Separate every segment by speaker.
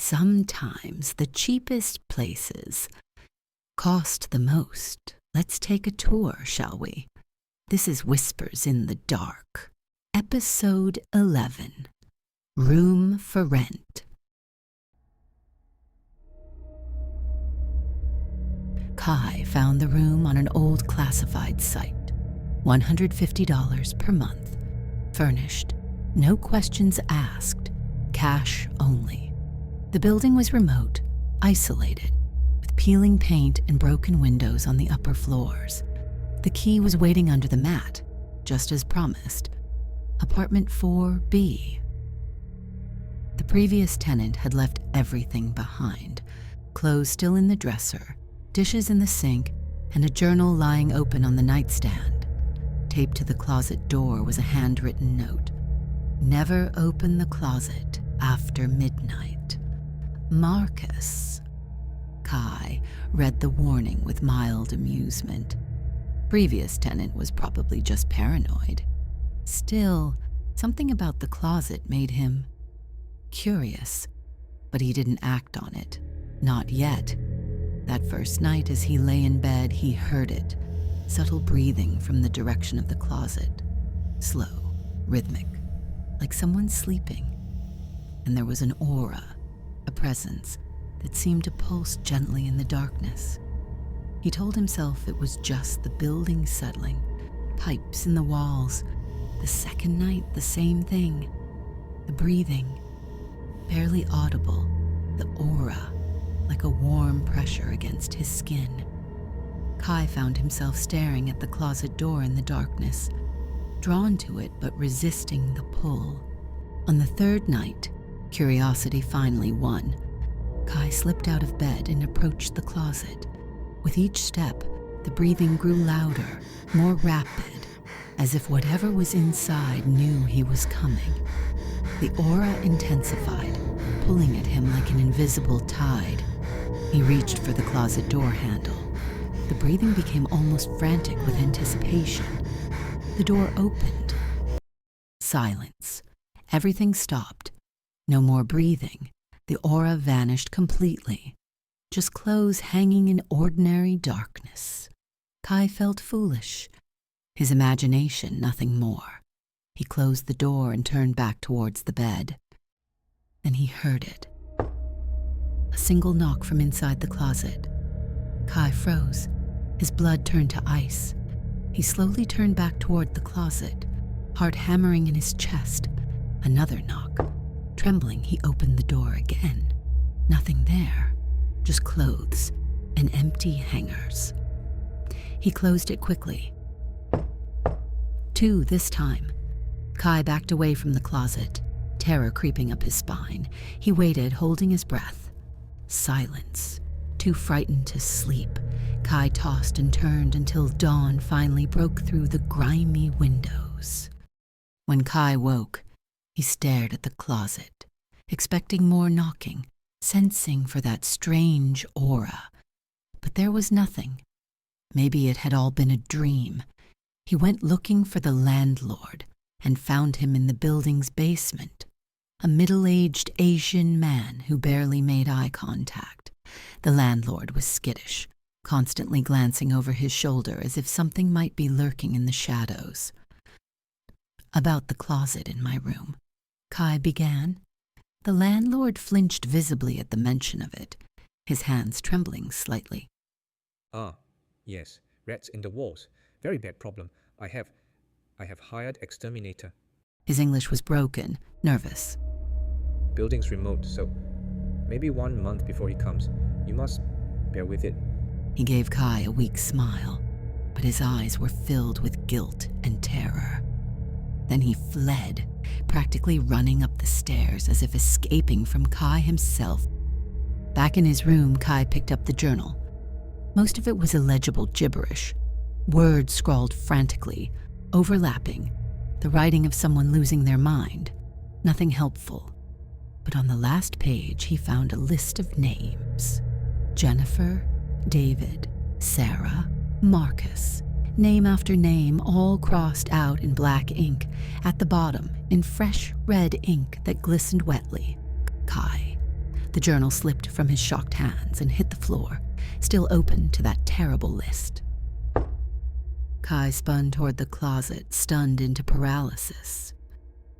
Speaker 1: Sometimes the cheapest places cost the most. Let's take a tour, shall we? This is Whispers in the Dark, Episode 11, Room for Rent. Kai found the room on an old classified site, $150 per month, furnished, no questions asked, cash only. The building was remote, isolated, with peeling paint and broken windows on the upper floors. The key was waiting under the mat, just as promised. Apartment 4B. The previous tenant had left everything behind, clothes still in the dresser, dishes in the sink, and a journal lying open on the nightstand. Taped to the closet door was a handwritten note. Never open the closet after midnight. Marcus. Kai read the warning with mild amusement. Previous tenant was probably just paranoid. Still, something about the closet made him curious, but he didn't act on it. Not yet. That first night as he lay in bed, he heard it, subtle breathing from the direction of the closet, slow, rhythmic, like someone sleeping. And there was an aura, a presence, that seemed to pulse gently in the darkness. He told himself it was just the building settling, pipes in the walls. The second night, the same thing. The breathing, barely audible, the aura, like a warm pressure against his skin. Kai found himself staring at the closet door in the darkness, drawn to it but resisting the pull. On the third night, curiosity finally won. Kai slipped out of bed and approached the closet. With each step, the breathing grew louder, more rapid, as if whatever was inside knew he was coming. The aura intensified, pulling at him like an invisible tide. He reached for the closet door handle. The breathing became almost frantic with anticipation. The door opened. Silence. Everything stopped. No more breathing. The aura vanished completely. Just clothes hanging in ordinary darkness. Kai felt foolish. His imagination, nothing more. He closed the door and turned back towards the bed. Then he heard it. A single knock from inside the closet. Kai froze. His blood turned to ice. He slowly turned back toward the closet, heart hammering in his chest. Another knock. Trembling, he opened the door again. Nothing there, just clothes and empty hangers. He closed it quickly. 2 this time. Kai backed away from the closet, terror creeping up his spine. He waited, holding his breath. Silence. Too frightened to sleep, Kai tossed and turned until dawn finally broke through the grimy windows. When Kai woke, he stared at the closet, expecting more knocking, sensing for that strange aura. But there was nothing. Maybe it had all been a dream. He went looking for the landlord and found him in the building's basement, a middle-aged Asian man who barely made eye contact. The landlord was skittish, constantly glancing over his shoulder as if something might be lurking in the shadows. About the closet in my room, Kai began. The landlord flinched visibly at the mention of it, his hands trembling slightly.
Speaker 2: Ah, yes, rats in the walls. Very bad problem. I have hired exterminator.
Speaker 1: His English was broken, nervous.
Speaker 2: Building's remote, so maybe 1 month before he comes. You must bear with it.
Speaker 1: He gave Kai a weak smile, but his eyes were filled with guilt and terror. Then he fled, practically running up the stairs as if escaping from Kai himself. Back in his room, Kai picked up the journal. Most of it was illegible gibberish, words scrawled frantically, overlapping, the writing of someone losing their mind. Nothing helpful. But on the last page, he found a list of names. Jennifer, David, Sarah, Marcus. Name after name, all crossed out in black ink. At the bottom, in fresh red ink that glistened wetly, Kai. The journal slipped from his shocked hands and hit the floor, still open to that terrible list. Kai spun toward the closet, stunned into paralysis.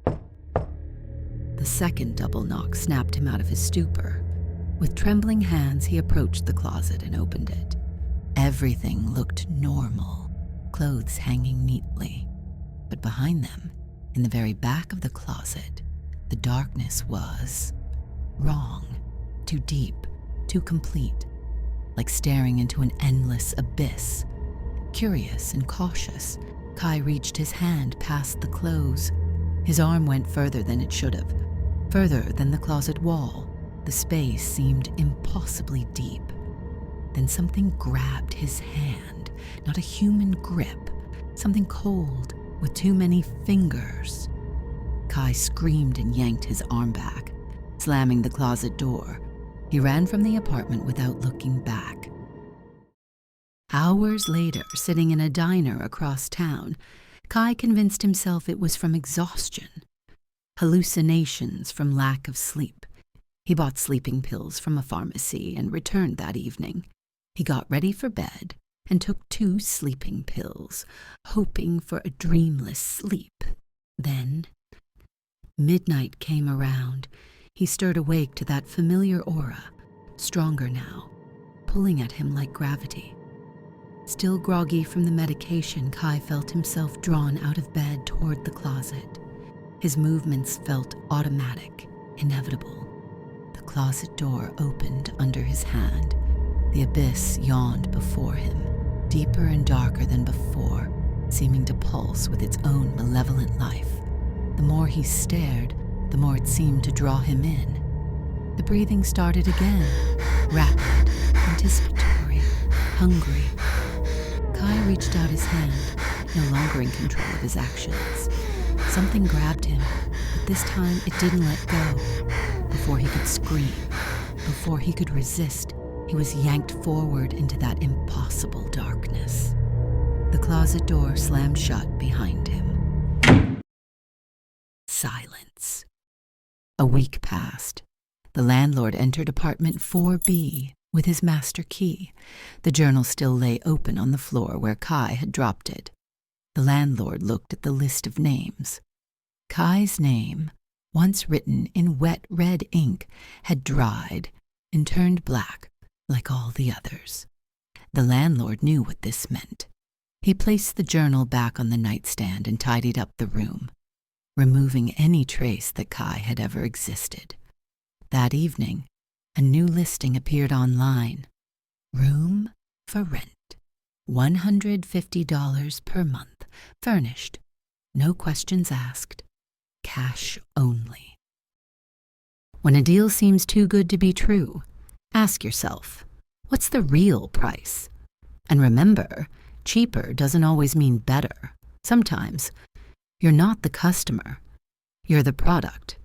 Speaker 1: The second double knock snapped him out of his stupor. With trembling hands, he approached the closet and opened it. Everything looked normal, clothes hanging neatly. But behind them, in the very back of the closet, the darkness was wrong, too deep, too complete, like staring into an endless abyss. Curious and cautious, Kai reached his hand past the clothes. His arm went further than it should have, further than the closet wall. The space seemed impossibly deep. Then something grabbed his hand, not a human grip, something cold with too many fingers. Kai screamed and yanked his arm back, slamming the closet door. He ran from the apartment without looking back. Hours later, sitting in a diner across town, Kai convinced himself it was from exhaustion, hallucinations from lack of sleep. He bought sleeping pills from a pharmacy and returned that evening. He got ready for bed and took 2 sleeping pills, hoping for a dreamless sleep. Then, midnight came around. He stirred awake to that familiar aura, stronger now, pulling at him like gravity. Still groggy from the medication, Kai felt himself drawn out of bed toward the closet. His movements felt automatic, inevitable. The closet door opened under his hand. The abyss yawned before him, deeper and darker than before, seeming to pulse with its own malevolent life. The more he stared, the more it seemed to draw him in. The breathing started again, rapid, anticipatory, hungry. Kai reached out his hand, no longer in control of his actions. Something grabbed him, but this time it didn't let go. Before he could scream, before he could resist, he was yanked forward into that impossible darkness. The closet door slammed shut behind him. Silence. A week passed. The landlord entered apartment 4B with his master key. The journal still lay open on the floor where Kai had dropped it. The landlord looked at the list of names. Kai's name, once written in wet red ink, had dried and turned black like all the others. The landlord knew what this meant. He placed the journal back on the nightstand and tidied up the room, removing any trace that Kai had ever existed. That evening, a new listing appeared online. Room for rent. $150 per month. Furnished. No questions asked. Cash only. When a deal seems too good to be true, ask yourself, what's the real price? And remember, cheaper doesn't always mean better. Sometimes, you're not the customer. You're the product.